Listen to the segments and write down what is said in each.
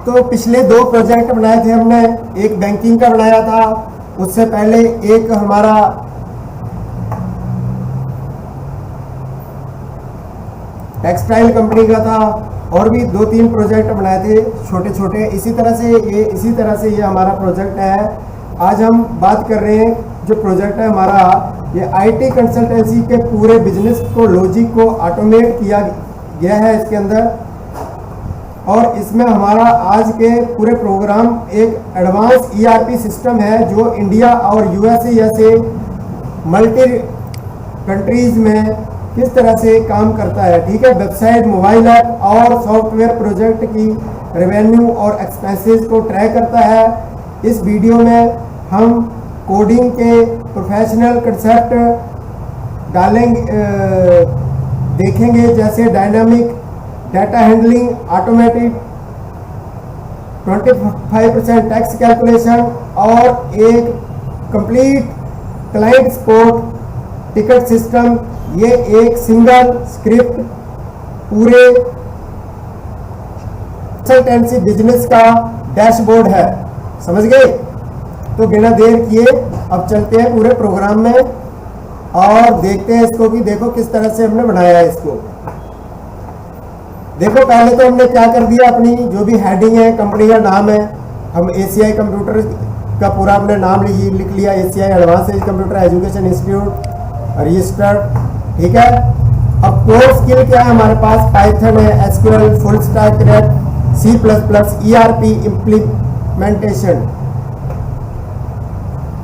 तो पिछले 2 प्रोजेक्ट बनाए थे हमने, एक बैंकिंग का बनाया था, उससे पहले एक हमारा टेक्सटाइल कंपनी का था, और भी 2-3 प्रोजेक्ट बनाए थे छोटे छोटे। इसी तरह से ये हमारा प्रोजेक्ट है। आज हम बात कर रहे हैं, जो प्रोजेक्ट है हमारा, ये आईटी कंसल्टेंसी के पूरे बिजनेस को, लॉजिक को ऑटोमेट किया गया है इसके अंदर। और इसमें हमारा आज के पूरे प्रोग्राम एक एडवांस ईआरपी सिस्टम है जो इंडिया और यूएसए जैसे मल्टी कंट्रीज में किस तरह से काम करता है। ठीक है, वेबसाइट, मोबाइल ऐप और सॉफ्टवेयर प्रोजेक्ट की रेवेन्यू और एक्सपेंसेस को ट्रैक करता है। इस वीडियो में हम कोडिंग के प्रोफेशनल कंसेप्ट देखेंगे, जैसे dynamic data handling, automatic 25% tax calculation और एक complete client support ticket system. ये एक सिंगल स्क्रिप्ट पूरे कंसल्टेंसी बिजनेस का डैशबोर्ड है। समझ गए? तो बिना देर किए अब चलते हैं पूरे प्रोग्राम में और देखते हैं इसको कि देखो किस तरह से हमने बनाया है इसको। देखो, पहले तो हमने क्या कर दिया, अपनी जो भी हेडिंग है, कंपनी का नाम है, हम एसीआई कंप्यूटर का पूरा हमने नाम लिख लिया, ACI advance computer education institute registered. ठीक है, अब कोर स्किल क्या है हमारे पास, पाइथन है, SQL, full stack, red, C++, ERP implementation.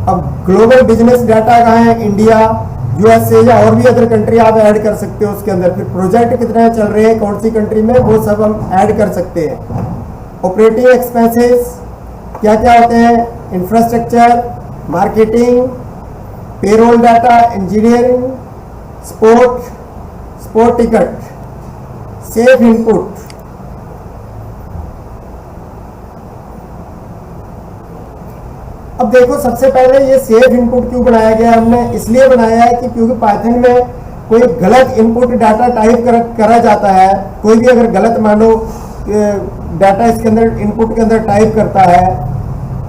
अब ग्लोबल बिजनेस डाटा कहाँ है, इंडिया, यूएसए या और भी अदर कंट्री आप ऐड कर सकते हो उसके अंदर। फिर प्रोजेक्ट कितने चल रहे हैं, कौन सी कंट्री में, वो सब हम ऐड कर सकते हैं। ऑपरेटिंग एक्सपेंसेस क्या क्या होते हैं, infrastructure, marketing, payroll data, engineering, sport ticket, safe input. अब देखो, सबसे पहले ये सेफ इनपुट क्यों बनाया गया, हमने इसलिए बनाया है कि क्योंकि पाइथन में कोई गलत इनपुट डाटा टाइप करा जाता है, कोई भी अगर गलत मानो डाटा इसके अंदर इनपुट के अंदर टाइप करता है,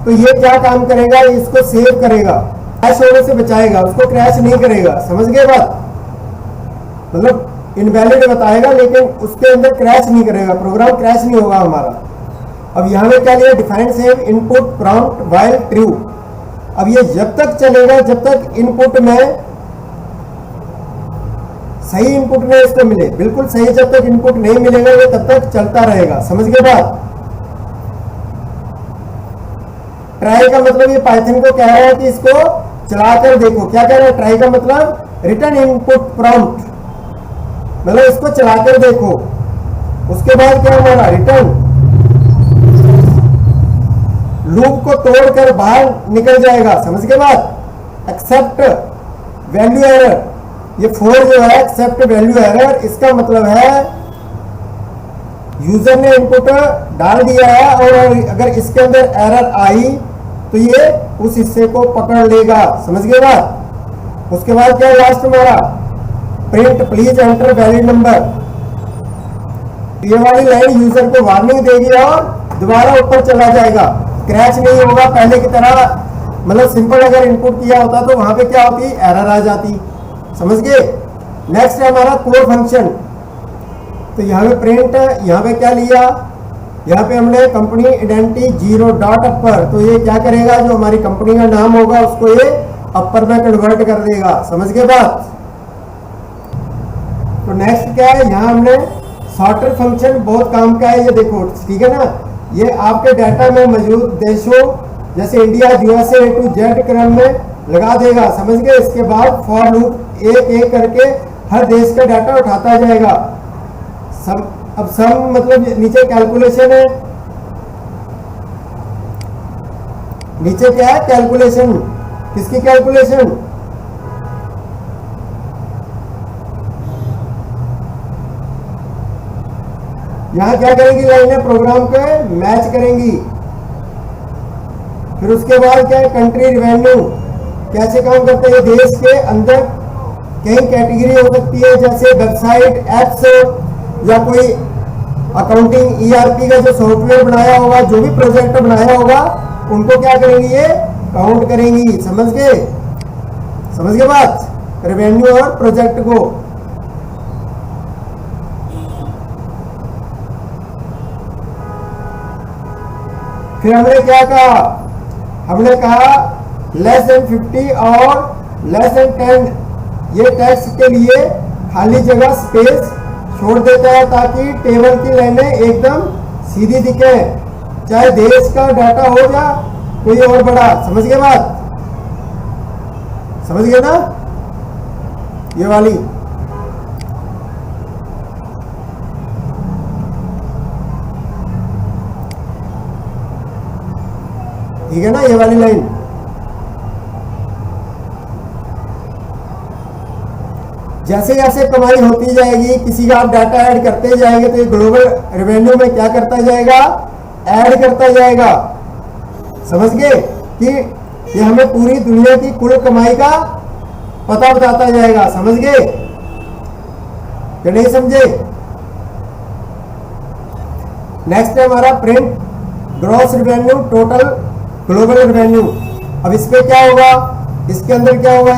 तो ये क्या काम करेगा, इसको सेव करेगा, क्रैश होने से बचाएगा, उसको क्रैश नहीं करेगा। समझ गए बात? मतलब इनवैलिड बताएगा लेकिन उसके अंदर क्रैश नहीं करेगा, प्रोग्राम क्रैश नहीं होगा हमारा। अब यहाँ में क्या लिया, define save input prompt while true. अब ये जब तक चलेगा जब तक इनपुट में सही इनपुट नहीं इसको मिले, बिल्कुल सही जब तक इनपुट नहीं मिलेगा ये तब तक चलता रहेगा। समझ गए बात? ट्राई का मतलब ये पाइथन को कह रहा है कि इसको चलाकर देखो। क्या कह रहा है ट्राई का मतलब, रिटर्न इनपुट प्रॉम्प्ट, मतलब इसको चलाकर देखो। उसके बाद क्या हमारा रिटर्न लूप को तोड़कर बाहर निकल जाएगा। समझ के बाद एक्सेप्ट वैल्यू एरर, ये 4 जो है एक्सेप्ट वैल्यू एरर, इसका मतलब है यूजर ने इनपुट डाल दिया है और अगर इसके अंदर एरर आई तो ये उस हिस्से को पकड़ लेगा। समझ गए बात? उसके बाद क्या लास्ट हमारा, print please enter valid number. ये वाली लाइन यूजर को वार्निंग देगी और दोबारा ऊपर चला जाएगा, क्रैश नहीं होगा पहले की तरह। मतलब सिंपल अगर इनपुट किया होता तो वहां पे क्या होती, एरर आ जाती। समझ गए? नेक्स्ट है हमारा कोर फंक्शन। तो यहाँ पे प्रिंट, यहाँ पे क्या लिया, यहाँ पे हमने कंपनी आइडेंटिटी 0 डॉट अपर, तो ये क्या करेगा, जो हमारी कंपनी का नाम होगा उसको ये अपर में कन्वर्ट कर देगा। समझ गए बात? तो नेक्स्ट क्या है, यहाँ हमने सॉर्टर फंक्शन बहुत काम का है, ये देखो। ठीक है ना, ये आपके डाटा में मौजूद देशों जैसे India, USA A to Z क्रम में लगा देगा। समझ गए? इसके बाद फॉर लूप एक एक करके हर देश का डाटा उठाता जाएगा। अब सम मतलब नीचे कैलकुलेशन है, नीचे क्या है, कैलकुलेशन। किसकी कैलकुलेशन, यहां क्या करेंगी, लाइनें प्रोग्राम के मैच करेंगी। फिर उसके बाद क्या है, कंट्री रेवेन्यू कैसे काम करते हैं, देश के अंदर कई कैटेगरी हो सकती है, जैसे वेबसाइट, एप्स या कोई अकाउंटिंग ईआरपी का जो सॉफ्टवेयर बनाया होगा, जो भी प्रोजेक्ट बनाया होगा, उनको क्या करेंगी, ये काउंट करेंगी। समझ गए बात, रेवेन्यू और प्रोजेक्ट को। फिर हमने क्या कहा, हमने कहा लेस देन 50 और लेस देन 10 ये टैक्स के लिए खाली जगह स्पेस छोड़ देता है ताकि टेबल की लाइनें एकदम सीधी दिखे, चाहे देश का डाटा हो या कोई और बड़ा। समझ गए बात, समझ गए ना, ये वाली। ठीक है ना, ये वाली लाइन। जैसे जैसे कमाई होती जाएगी, किसी का आप डाटा ऐड करते जाएंगे तो ये ग्लोबल रेवेन्यू में क्या करता जाएगा, ऐड करता जाएगा। समझ गए कि ये हमें पूरी दुनिया की कुल कमाई का पता बताता जाएगा। समझ गए कि नहीं समझे? नेक्स्ट है हमारा print gross revenue total global revenue. अब इस पे क्या होगा, इसके अंदर क्या होगा,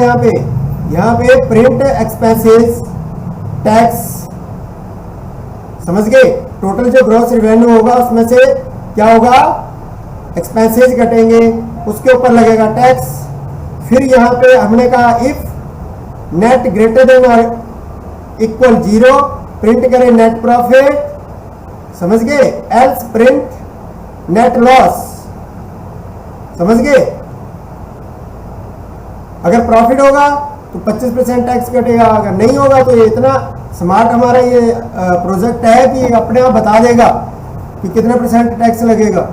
यहाँ पे प्रिंट एक्सपेंसेस टैक्स। समझ गए, टोटल जो ग्रॉस रेवेन्यू होगा उसमें से क्या होगा, एक्सपेंसेस घटेंगे, उसके ऊपर लगेगा टैक्स। फिर यहाँ पे हमने कहा इफ नेट ग्रेटर देन और इक्वल 0 प्रिंट करें नेट प्रॉफिट। समझ गए, एल्स प्रिंट नेट लॉस। समझ गए, अगर प्रॉफिट होगा तो 25% टैक्स कटेगा, अगर नहीं होगा तो ये इतना स्मार्ट हमारा ये प्रोजेक्ट है कि अपने आप बता देगा कि कितना % टैक्स लगेगा।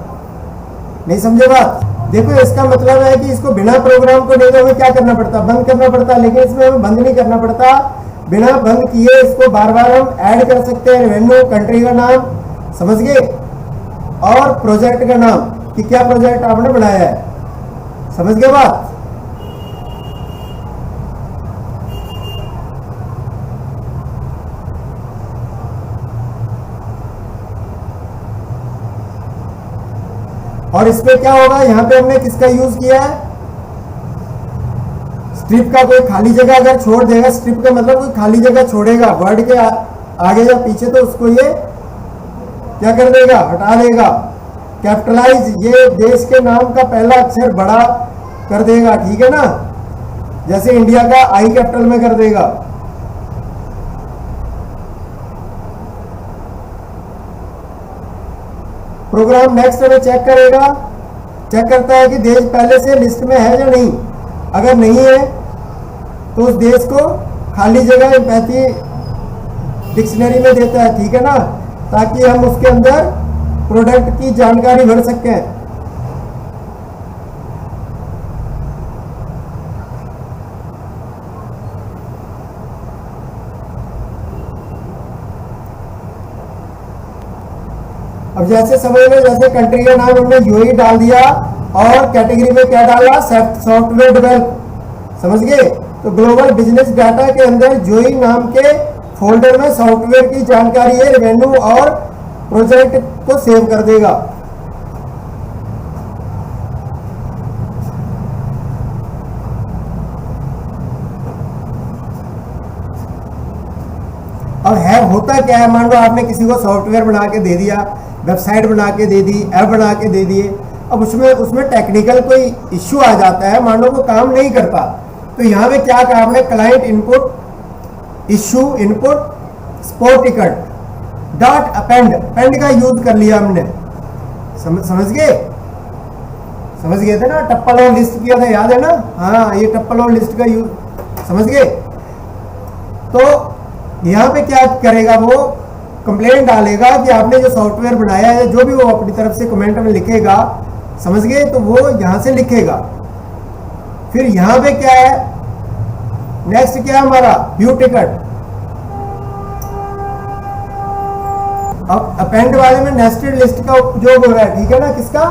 नहीं समझे बात? देखो इसका मतलब है कि इसको बिना प्रोग्राम को नहीं, हमें क्या करना पड़ता, बंद करना पड़ता, लेकिन इसमें हमें बंद नहीं करना पड़ता। बिना बंद किए इसको बार बार हम ऐड कर सकते हैं। रेवेन्यू, कंट्री का नाम, समझ गए, और प्रोजेक्ट का नाम कि क्या प्रोजेक्ट आपने बनाया है। समझ गए बात? और इसमें क्या होगा, यहां पे हमने किसका यूज किया है, स्ट्रिप का। कोई खाली जगह अगर छोड़ देगा, स्ट्रिप का मतलब कोई खाली जगह छोड़ेगा वर्ड के आगे या पीछे, तो उसको ये क्या कर देगा, हटा देगा। कैपिटलाइज, ये देश के नाम का पहला अक्षर बड़ा कर देगा। ठीक है ना, जैसे इंडिया का आई कैपिटल में कर देगा। प्रोग्राम नेक्स्ट में चेक करेगा, चेक करता है कि देश पहले से लिस्ट में है या नहीं। अगर नहीं है तो उस देश को खाली जगह एम्पैथी डिक्शनरी में देता है। ठीक है ना, ताकि हम उसके अंदर प्रोडक्ट की जानकारी भर सकें। अब जैसे समझ लो, जैसे कंट्री का नाम हमने यूएई डाल दिया और कैटेगरी में क्या डाला, सॉफ्टवेयर डेवलप। समझ गए, तो ग्लोबल बिजनेस डाटा के अंदर यूएई नाम के फोल्डर में सॉफ्टवेयर की जानकारी है, रेवेन्यू और प्रोजेक्ट को सेव कर देगा। अब है होता क्या है, मान लो आपने किसी को सॉफ्टवेयर बना के दे दिया, वेबसाइट बना के दे दी, ऐप बना के दे दिए। अब उसमें टेक्निकल कोई इश्यू आ जाता है, मान लो वो काम नहीं करता, तो यहाँ पे क्या कहा हमने, client input issue input spot ticket dot append, append का यूज कर लिया हमने। समझ गए थे ना, टप्पल और लिस्ट किया था, याद है ना? हाँ, ये टप्पल और लिस्ट का यूज, समझ गए। तो यहाँ पे क्या करेगा, वो कंप्लेंट डालेगा कि आपने जो सॉफ्टवेयर बनाया है, जो भी वो अपनी तरफ से कमेंट में लिखेगा, समझ गए, तो वो यहां से लिखेगा। फिर यहां पे क्या है, नेक्स्ट क्या है हमारा, व्यू टिकट। अब अपेंड वाले में नेस्टेड लिस्ट का उपयोग हो रहा है। ठीक है ना, किसका,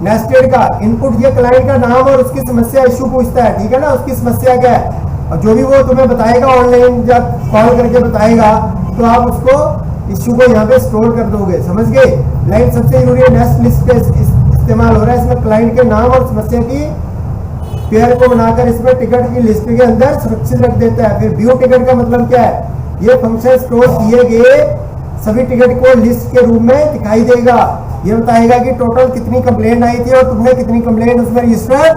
नेस्टेड का। इनपुट ये क्लाइंट का नाम और उसकी समस्या इश्यू पूछता है। ठीक है ना, उसकी समस्या क्या है, और जो भी वो तुम्हें बताएगा ऑनलाइन जब कॉल करके बताएगा तो आप उसको इश्यू को यहाँ पे स्टोर कर दोगे, समझ गए। लाइन सबसे जरूरी है, नेक्स्ट लिस्ट पे इस्तेमाल हो रहा है। इसमें क्लाइंट के नाम और समस्या की पेयर को बनाकर इसमें टिकट की लिस्ट के अंदर सुरक्षित रख देता है। फिर व्यू टिकट का मतलब क्या है, ये फंक्शन स्टोर किए गए सभी टिकट को लिस्ट के रूप में दिखाई देगा। ये बताएगा कि टोटल कितनी कंप्लेंट आई थी और तुमने कितनी कंप्लेंट उसमें रजिस्टर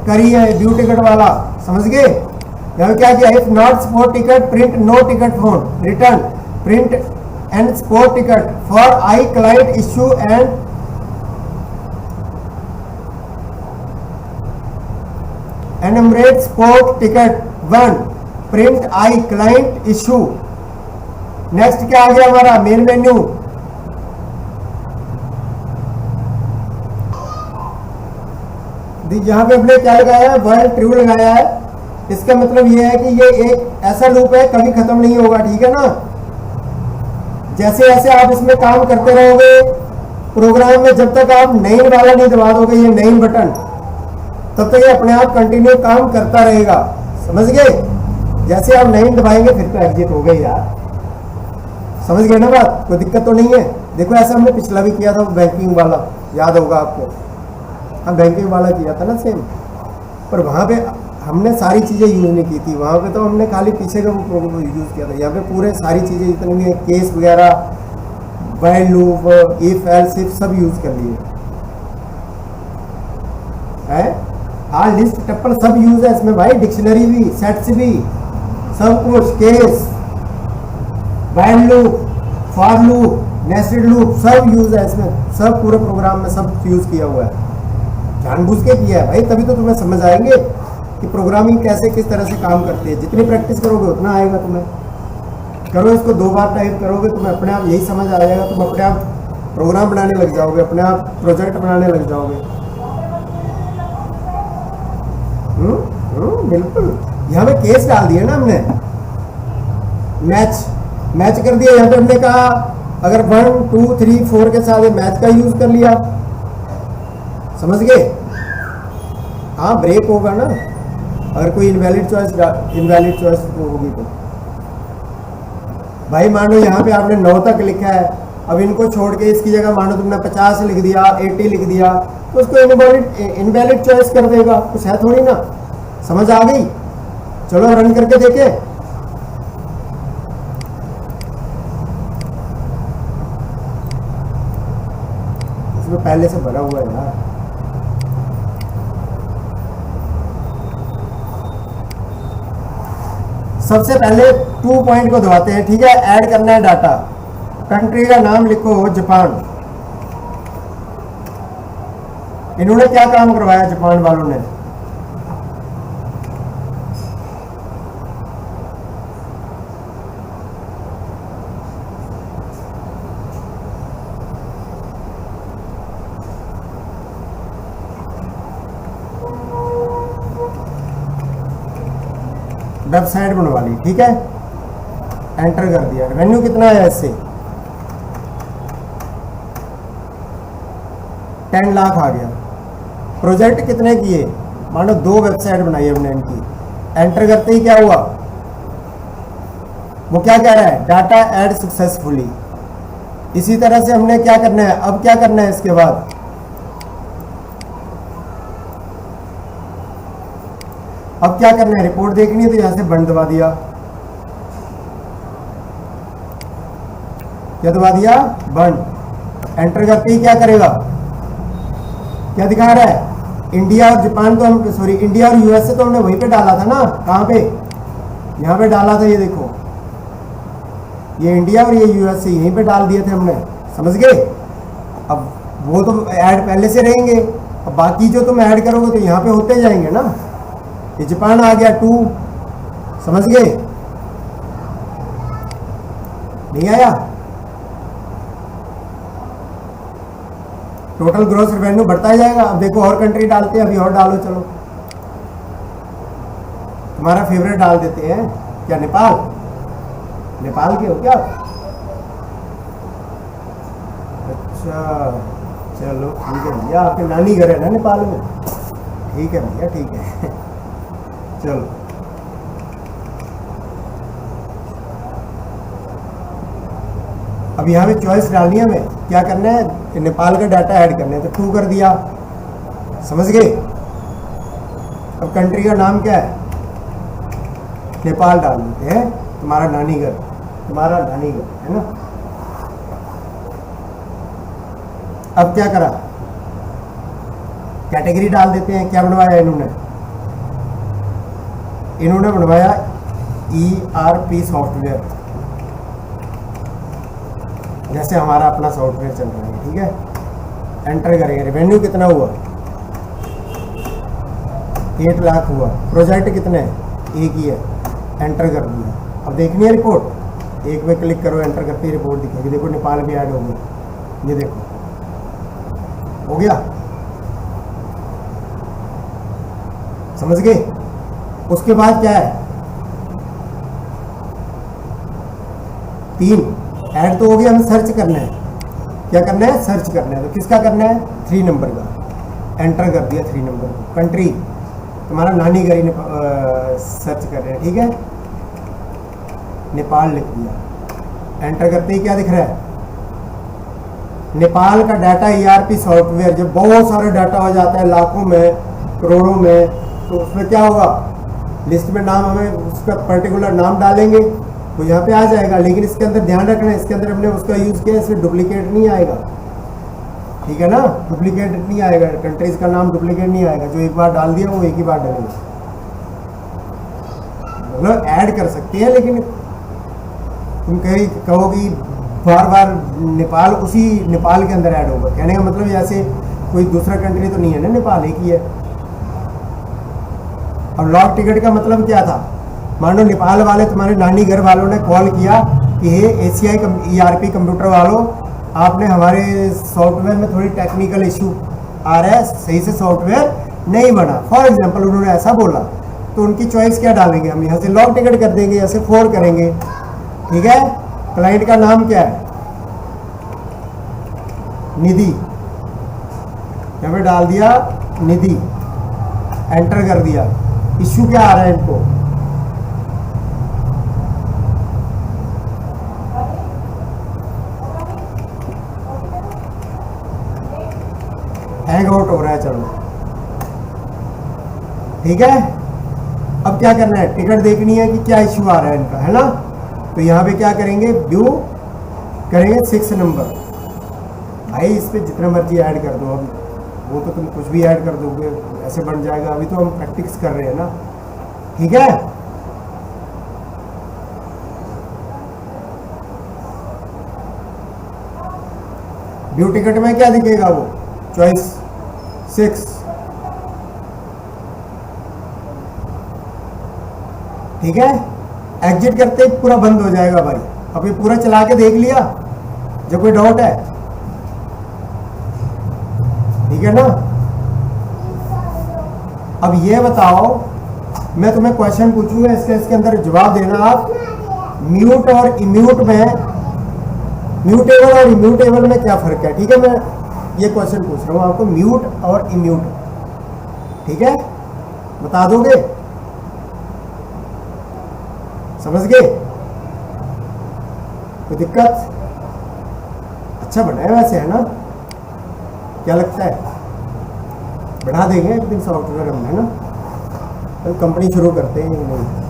करी है, व्यू टिकट वाला, समझ गए। यहाँ क्या किया, if not sport ticket print no ticket phone return print and sport ticket for I client issue and enumerate sport ticket 1 print I client issue. Next क्या आ गया हमारा मेन मेन्यू। यहां पे हमने क्या लगाया है, वर्ल्ड ट्रू लगाया है। इसका मतलब ये है कि ये एक ऐसा लूप है, कभी खत्म नहीं होगा, ठीक है ना। जैसे जैसे आप इसमें काम करते रहोगे प्रोग्राम में, जब तक आप नई वाला नहीं दबा दोगे ये नई बटन, तब तक ये अपने आप कंटिन्यू काम करता रहेगा, समझ गए। जैसे आप नई दबाएंगे फिर तो एग्जिट हो गई यार, समझ गए ना बात, कोई दिक्कत तो नहीं है। देखो ऐसा हमने पिछला भी किया था, बैंकिंग वाला, याद होगा आपको, हम बैंकिंग वाला किया था ना सेम, पर वहाँ पे हमने सारी चीज़ें यूज़ नहीं की थी। वहाँ पे तो हमने खाली पीछे का यूज़ किया था। यहाँ पे पूरे सारी चीज़ें जितनी भी केस वगैरह, while loop, if else if सब यूज़ कर लिए है। हाँ लिस्ट टप्पल सब यूज़ है इसमें भाई, डिक्शनरी भी, सेट्स भी, सब कुछ, case, while loop, for loop, nested loop सब यूज़ है इसमें, सब पूरे प्रोग्राम में सब यूज़ किया हुआ है, जानबूझ के किया है भाई, तभी तो तुम्हें समझ आएंगे कि प्रोग्रामिंग कैसे किस तरह से काम करती है। जितनी प्रैक्टिस करोगे उतना आएगा तुम्हें। करो इसको 2 बार टाइप करोगे तुम्हें अपने आप यही समझ आ जाएगा, तुम अपने आप प्रोग्राम बनाने लग जाओगे, अपने आप प्रोजेक्ट बनाने लग जाओगे। बिल्कुल। यहाँ पे केस डाल दिया ना हमने, मैच कर दिया। यहाँ पे हमने कहा अगर 1 2 3 4 के साथ मैच का यूज कर लिया, समझ गए। हाँ ब्रेक होगा ना अगर कोई इनवैलिड चॉइस होगी तो। भाई मानो यहाँ पे आपने 9 तक लिखा है, अब इनको छोड़ के इसकी जगह मानो तुमने 50 लिख दिया, 80 लिख दिया, तो उसको इनवैलिड चॉइस कर देगा, कुछ है थोड़ी ना। समझ आ गई। चलो रन करके देखे। इसमें पहले से भरा हुआ है यार। सबसे पहले 2 पॉइंट को दबाते हैं, ठीक है। ऐड करना है डाटा, कंट्री का नाम लिखो जापान। इन्होंने क्या काम करवाया जापान वालों ने, वेबसाइट बनवा ली, ठीक है। एंटर कर दिया। रेवेन्यू कितना है इससे, 10 लाख आ गया। प्रोजेक्ट कितने किए, मानो 2 वेबसाइट बनाई हमने इनकी। एंटर करते ही क्या हुआ, वो क्या कह रहा है, डाटा ऐड सक्सेसफुली। इसी तरह से हमने क्या करना है, अब क्या करना है इसके बाद, अब क्या करना है, रिपोर्ट देखनी है तो यहां से बंद दबा दिया। क्या दबा दिया, बंद। एंटर करते ही क्या करेगा, क्या दिखा रहा है, इंडिया और जापान तो हम सॉरी इंडिया और यूएसए तो हमने वहीं पे डाला था ना, कहाँ पे, यहाँ पे डाला था। ये देखो ये इंडिया और ये यूएसए यहीं पे डाल दिए थे हमने, समझ गए। अब वो तो ऐड पहले से रहेंगे, अब बाकी जो तुम ऐड करोगे तो यहाँ पे होते जाएंगे ना। ये जापान आ गया 2, समझ गए, नहीं आया। टोटल ग्रॉस रेवेन्यू बढ़ता ही जाएगा। अब देखो और कंट्री डालते हैं, अभी और डालो, चलो तुम्हारा फेवरेट डाल देते हैं, क्या नेपाल, नेपाल के हो क्या, अच्छा चलो ठीक है भैया, आपके नानी घर है ना नेपाल में, ठीक है भैया ठीक है चलो अब यहाँ पे चॉइस डालनी है, हमें क्या करना है, नेपाल का डाटा ऐड करना है, तो 2 कर दिया, समझ गए। अब कंट्री का नाम क्या है, नेपाल डाल देते हैं, तुम्हारा नानी घर है ना। अब क्या करा, कैटेगरी डाल देते हैं, क्या बनवाया इन्होंने बनवाया ERP सॉफ्टवेयर, जैसे हमारा अपना सॉफ्टवेयर चल रहा है, ठीक है। एंटर करेंगे, रेवेन्यू कितना हुआ, 8 लाख हुआ, प्रोजेक्ट कितने, एक ही है, एंटर कर दिया। अब देखनी है रिपोर्ट, एक में क्लिक करो, एंटर करते ही रिपोर्ट दिखेगी, देखो नेपाल भी ऐड हो गया, ये देखो हो गया, समझ गए। उसके बाद क्या है, 3 ऐड तो हो गया, हमें सर्च करना है, क्या करना है, सर्च करना है, तो किसका करना है, 3 नंबर का, एंटर कर दिया 3 नंबर को, कंट्री तुम्हारा नानी घर सर्च कर रहे हैं, ठीक है, नेपाल लिख दिया, एंटर करते ही क्या दिख रहा है, नेपाल का डाटा ERP सॉफ्टवेयर, जब बहुत सारा डाटा हो जाता है लाखों में करोड़ों में, तो उसमें क्या होगा, लिस्ट में नाम, हमें उसका पर्टिकुलर नाम डालेंगे तो यहाँ पे आ जाएगा, लेकिन इसके अंदर ध्यान रखना है, इसके अंदर हमने उसका यूज़ किया, इसमें डुप्लीकेट नहीं आएगा, ठीक है ना, डुप्लीकेट नहीं आएगा, कंट्रीज का नाम डुप्लीकेट नहीं आएगा, जो एक बार डाल दिया वो एक ही बार डालेंगे, मतलब ऐड कर सकते हैं, लेकिन तुम कहोगी बार बार नेपाल, उसी नेपाल के अंदर ऐड होगा, कहने का मतलब जैसे कोई दूसरा कंट्री तो नहीं है ना, नेपाल एक ही है। अब लॉक टिकट का मतलब क्या था, मान लो नेपाल वाले तुम्हारे नानी घर वालों ने कॉल किया कि हे ACI ERP कंप्यूटर वालों, आपने हमारे सॉफ्टवेयर में थोड़ी टेक्निकल इशू आ रहा है, सही से सॉफ्टवेयर नहीं बना, फॉर एग्जांपल उन्होंने ऐसा बोला, तो उनकी चॉइस क्या डालेंगे, हम यहाँ से लॉक टिकट कर देंगे, यहाँ से 4 करेंगे, ठीक है। क्लाइंट का नाम क्या है, निधि, यहाँ पे डाल दिया निधि, एंटर कर दिया, इश्यू क्या आ रहा है इनको, हैंग आउट हो रहा है, चलो ठीक है। अब क्या करना है, टिकट देखनी है कि क्या इश्यू आ रहा है इनका, है ना। तो यहाँ पे क्या करेंगे, व्यू करेंगे 6 नंबर, भाई इस पे जितना मर्जी ऐड कर दो, अब वो तो तुम कुछ भी ऐड कर दोगे, ऐसे बन जाएगा, अभी तो हम प्रैक्टिस कर रहे हैं ना, ठीक है। व्यू टिकट में क्या दिखेगा, वो चॉइस 6, ठीक है। एग्जिट करते ही पूरा बंद हो जाएगा भाई, अब ये पूरा चला के देख लिया, जो कोई डाउट है, ठीक है ना। अब ये बताओ, मैं तुम्हें क्वेश्चन पूछूंगा, इसके अंदर जवाब देना आप, म्यूट और इम्यूट में, म्यूटेबल और इम्यूटेबल में क्या फर्क है, ठीक है। मैं ये क्वेश्चन पूछ रहा हूँ आपको, म्यूट और इम्यूट, ठीक है, बता दोगे, समझ गए, कोई दिक्कत, अच्छा बना है वैसे, है ना, क्या लगता है, बढ़ा देंगे एक दिन सॉफ्टवेयर हम, है ना, कंपनी शुरू करते हैं नहीं।